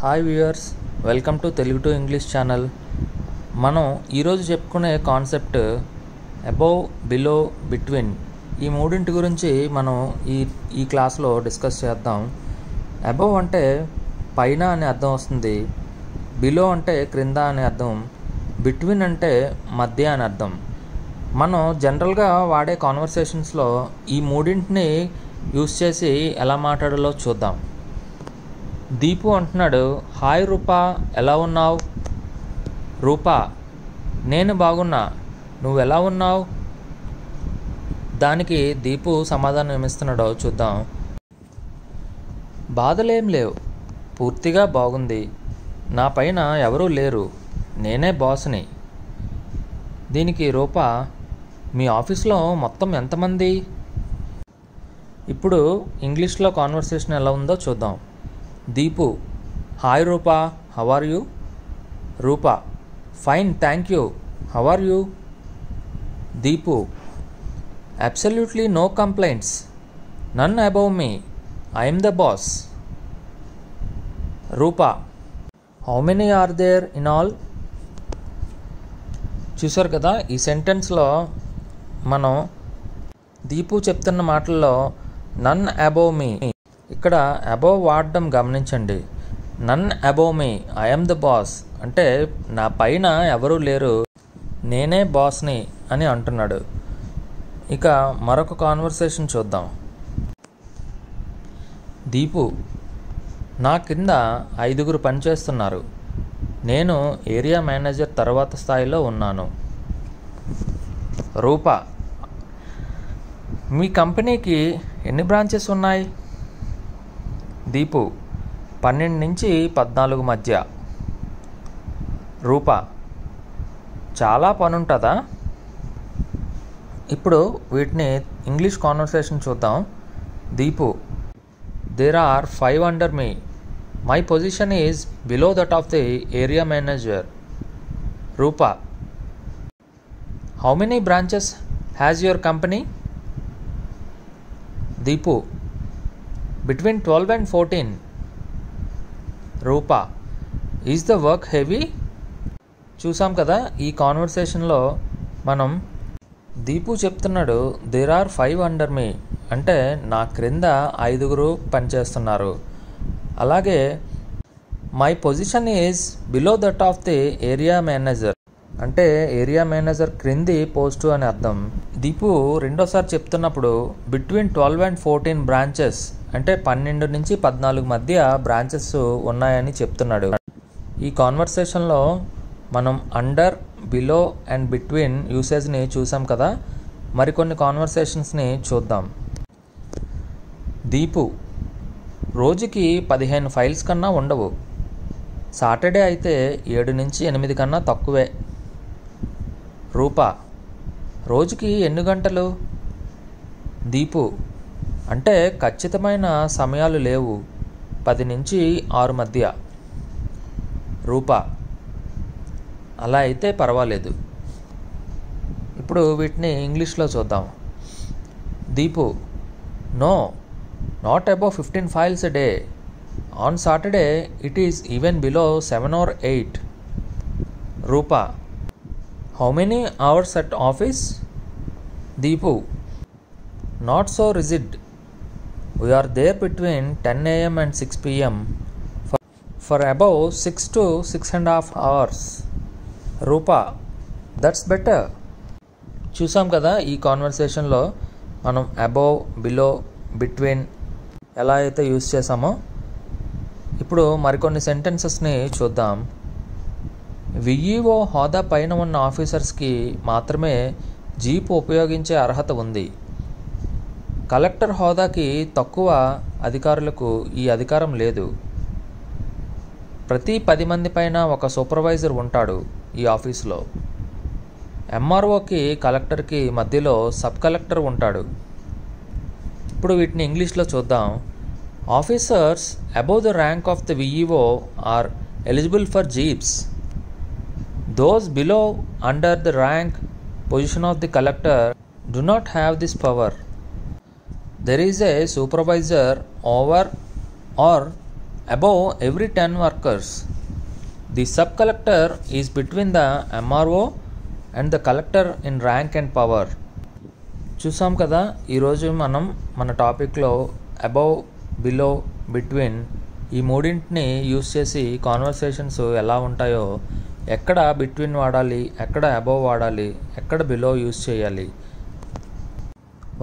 Hi viewers, welcome to Telugu to English channel. మనం ఈరోజు చెప్పుకునే కాన్సెప్ట్ అబోవ్, బిలో, బిట్వీన్ ఈ మూడింటి గురించి మనం ఈ క్లాస్లో డిస్కస్ చేద్దాం. అబోవ్ అంటే పైన అనే అర్థం వస్తుంది, బిలో అంటే క్రింద అనే అర్థం, బిట్వీన్ అంటే మధ్య అని అర్థం. మనం జనరల్గా వాడే కాన్వర్సేషన్స్లో ఈ మూడింటిని యూస్ చేసి ఎలా మాట్లాడాలో చూద్దాం. దీపు అంటున్నాడు, హాయ్ రూపా, ఎలా ఉన్నావు? రూపా, నేను బాగున్నా, నువ్వు ఎలా ఉన్నావు? దానికి దీపు సమాధానం ఏమిస్తున్నాడో చూద్దాం. బాధలేం లేవు, పూర్తిగా బాగుంది, నా పైన ఎవరూ లేరు, నేనే బాస్ని. దీనికి రూపా, మీ ఆఫీస్లో మొత్తం ఎంతమంది? ఇప్పుడు ఇంగ్లీష్లో కాన్వర్సేషన్ ఎలా ఉందో చూద్దాం. Deepu, hi Rupa, how are you? Rupa, fine thank you, how are you? Deepu, absolutely no complaints, none above me, I'm the boss. Rupa, how many are there in all? చూసారు కదా, ఈ సెంటెన్స్లో మనం దీపు చెప్తున్న మాటల్లో నన్ అబౌవ్ మీ, ఇక్కడ అబోవ్ వాడడం గమనించండి. None above me, I'm the boss అంటే నా పైన ఎవరూ లేరు, నేనే బాస్ని అని అంటున్నాడు. ఇక మరొక కాన్వర్సేషన్ చూద్దాం. దీపు, నా కింద 5 పనిచేస్తున్నారు, నేను ఏరియా మేనేజర్ తర్వాత స్థాయిలో ఉన్నాను. రూపా, మీ కంపెనీకి ఎన్ని బ్రాంచెస్ ఉన్నాయి? దీపు, 12 నుంచి 14 మధ్య. రూపా, చాలా పనుంటుందా? ఇప్పుడు వీటిని ఇంగ్లీష్ కాన్వర్సేషన్ చూద్దాం. Deepu, there are 5 under me, my position is below that of the area manager. Rupa, how many branches has your company? Deepu, between 12 and 14. Rupa, is the work heavy? చూసాం కదా, ఈ కాన్వర్సేషన్లో మనం దీపు చెప్తున్నాడు దేర్ ఆర్ 5 అండర్ మీ అంటే నా క్రింద 5 పనిచేస్తున్నారు. అలాగే my position is below that of the area manager అంటే ఏరియా మేనేజర్ క్రింది పోస్టు అని అర్థం. దీపు రెండోసారి చెప్తున్నప్పుడు బిట్వీన్ 12 and 14 బ్రాంచెస్ అంటే 12 నుంచి 14 మధ్య బ్రాంచెస్ ఉన్నాయని చెప్తున్నాడు. ఈ కాన్వర్సేషన్లో మనం అండర్, బిలో అండ్ బిట్వీన్ యూసేజ్ని చూసాం కదా. మరికొన్ని కాన్వర్సేషన్స్ని చూద్దాం. దీపు, రోజుకి 15 ఫైల్స్ కన్నా ఉండవు, సాటర్డే అయితే 7 నుంచి 8 కన్నా తక్కువే. రూపా, రోజుకి ఎన్ని గంటలు? దీపు, అంటే ఖచ్చితమైన సమయాలు లేవు, 10 నుంచి 6 మధ్య. రూపా, అలా అయితే పర్వాలేదు. ఇప్పుడు వీటిని ఇంగ్లీష్లో చూద్దాం. Deepu, no, not above 15 files a day. On Saturday it is even below 7 or 8. Rupa, how many hours at office? Deepu, not so rigid, we are there between 10 a.m. and 6 p.m. for above 6 to 6.5 hours. Rupa, that's better. చూసాం కదా, ఈ కాన్వర్సేషన్లో మనం above, below, between ఎలా అయితే use చేసామో. ఇప్పుడు మరికొన్ని సెంటెన్సెస్ని చూద్దాం. విఈఓ హోదా పైన ఉన్న ఆఫీసర్స్కి మాత్రమే జీప్ ఉపయోగించే అర్హత ఉంది. కలెక్టర్ హోదాకి తక్కువ అధికారులకు ఈ అధికారం లేదు. ప్రతి 10 మంది పైన ఒక సూపర్వైజర్ ఉంటాడు ఈ ఆఫీసులో. ఎంఆర్ఓకి కలెక్టర్కి మధ్యలో సబ్ కలెక్టర్ ఉంటాడు. ఇప్పుడు వీటిని ఇంగ్లీష్లో చూద్దాం. Officers above the rank of the VEO are eligible for jeeps. Those below under the rank position of the collector do not have this power. There is a supervisor over or above every 10 workers. The sub-collector is between the MRO and the collector in rank and power. చూసాం కదా, ఈరోజు మనం మన టాపిక్లో above, below, between ఈ మూడింటిని use చేసి conversations ఎలా ఉంటాయో, ఎక్కడ బిట్వీన్ వాడాలి, ఎక్కడ అబవ్ వాడాలి, ఎక్కడ బిలో యూస్ చేయాలి.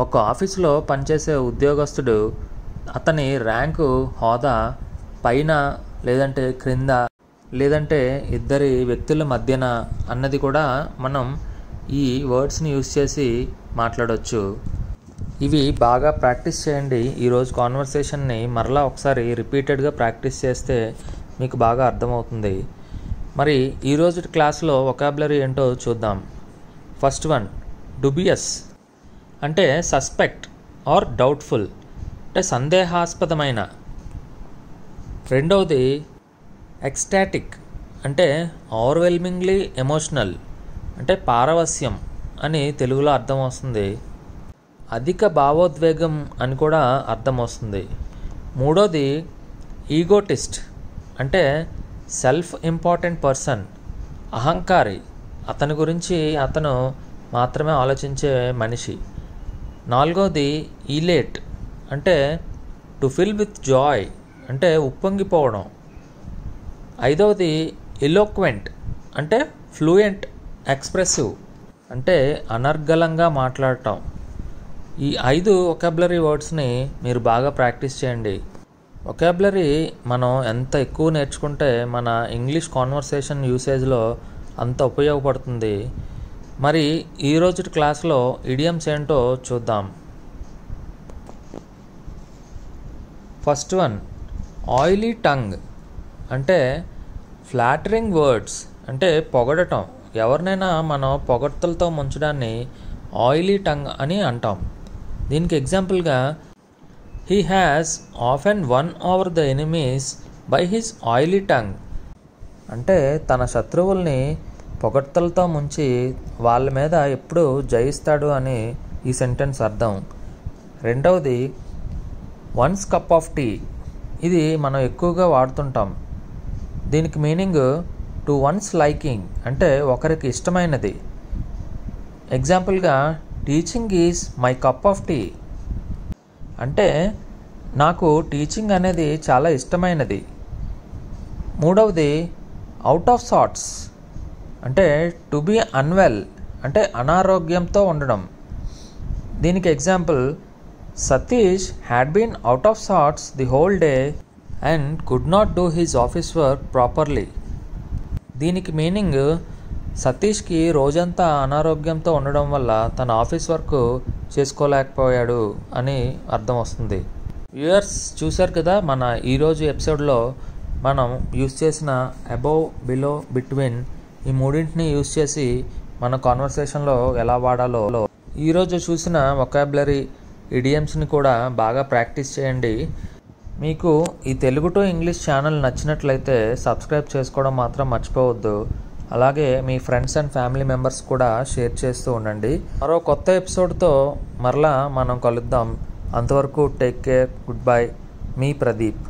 ఒక ఆఫీసులో పనిచేసే ఉద్యోగస్తుడు అతని ర్యాంకు, హోదా పైన లేదంటే క్రింద లేదంటే ఇద్దరి వ్యక్తుల మధ్యన అన్నది కూడా మనం ఈ వర్డ్స్ని యూస్ చేసి మాట్లాడవచ్చు. ఇవి బాగా ప్రాక్టీస్ చేయండి. ఈరోజు కాన్వర్సేషన్ని మరలా ఒకసారి రిపీటెడ్గా ప్రాక్టీస్ చేస్తే మీకు బాగా అర్థమవుతుంది. మరి ఈరోజు క్లాస్లో వొకాబులరీ ఏంటో చూద్దాం. ఫస్ట్ వన్, డుబియస్ అంటే సస్పెక్ట్ ఆర్ డౌట్ఫుల్ అంటే సందేహాస్పదమైన. రెండవది ఎక్స్టాటిక్ అంటే ఓవర్వెల్మింగ్లీ ఎమోషనల్ అంటే పారవస్యం అని తెలుగులో అర్థం వస్తుంది. అధిక భావోద్వేగం అని కూడా అర్థం వస్తుంది. మూడోది ఈగోటిస్ట్ అంటే సెల్ఫ్ ఇంపార్టెంట్ పర్సన్, అహంకారి, అతని గురించి అతను మాత్రమే ఆలోచించే మనిషి. నాలుగోది ఈలేట్ అంటే టు ఫిల్ విత్ జాయ్ అంటే ఉప్పొంగిపోవడం. ఐదవది ఎలోక్వెంట్ అంటే ఫ్లూయెంట్, ఎక్స్ప్రెసివ్ అంటే అనర్గళంగా మాట్లాడటం. ఈ 5 వొకాబులరీ వర్డ్స్ని మీరు బాగా ప్రాక్టీస్ చేయండి. వొకాబులరీ మనం ఎంత ఎక్కువ నేర్చుకుంటే మన ఇంగ్లీష్ కాన్వర్సేషన్ యూసేజ్లో అంత ఉపయోగపడుతుంది. మరి ఈరోజు క్లాస్లో ఇడియమ్స్ ఏంటో చూద్దాం. ఫస్ట్ వన్, ఆయిలీ టంగ్ అంటే ఫ్లాటరింగ్ వర్డ్స్ అంటే పొగడటం. ఎవరినైనా మనం పొగడ్తలతో ముంచడాన్ని ఆయిలీ టంగ్ అని అంటాం. దీనికి ఎగ్జాంపుల్గా he has often won over the enemies by his oily tongue అంటే తన శత్రువుల్ని పొగడ్తలతో ముంచి వాళ్ళ మీద ఎప్పుడు జయిస్తాడు అని ఈ సెంటెన్స్ అర్థం. రెండవది వన్స్ కప్ ఆఫ్ టీ. ఇది మనం ఎక్కువగా వాడుతుంటాం. దీనికి మీనింగ్ టు వన్స్ లైకింగ్ అంటే ఒకరికి ఇష్టమైనది. ఎగ్జాంపుల్గా teaching is my cup of tea అంటే నాకు టీచింగ్ అనేది చాలా ఇష్టమైనది. మూడవది అవుట్ ఆఫ్ సార్ట్స్ అంటే టు బీ అన్వెల్ అంటే అనారోగ్యంతో ఉండడం. దీనికి example Satish had been out of sorts the whole day and could not do his office work properly. దీనికి మీనింగ్ సతీష్కి రోజంతా అనారోగ్యంతో ఉండడం వల్ల తన ఆఫీస్ వర్క్ చేసుకోలేకపోయాడు అని అర్థం వస్తుంది. వ్యూయర్స్ చూశారు కదా, మన ఈరోజు ఎపిసోడ్లో మనం యూస్ చేసిన అబవ్, బిలో, బిట్వీన్ ఈ మూడింటిని యూస్ చేసి మన కాన్వర్సేషన్లో ఎలా వాడాలో ఈరోజు చూసిన వొకాబులరీ ఇడియమ్స్ని కూడా బాగా ప్రాక్టీస్ చేయండి. మీకు ఈ తెలుగు టు ఇంగ్లీష్ ఛానల్ నచ్చినట్లయితే సబ్స్క్రైబ్ చేసుకోవడం మాత్రం మర్చిపోవద్దు. అలాగే మీ ఫ్రెండ్స్ అండ్ ఫ్యామిలీ మెంబర్స్ కూడా షేర్ చేస్తూ ఉండండి. మరో కొత్త ఎపిసోడ్తో మరలా మనం కలుద్దాం. అంతవరకు టేక్ కేర్, గుడ్ బై. మీ ప్రదీప్.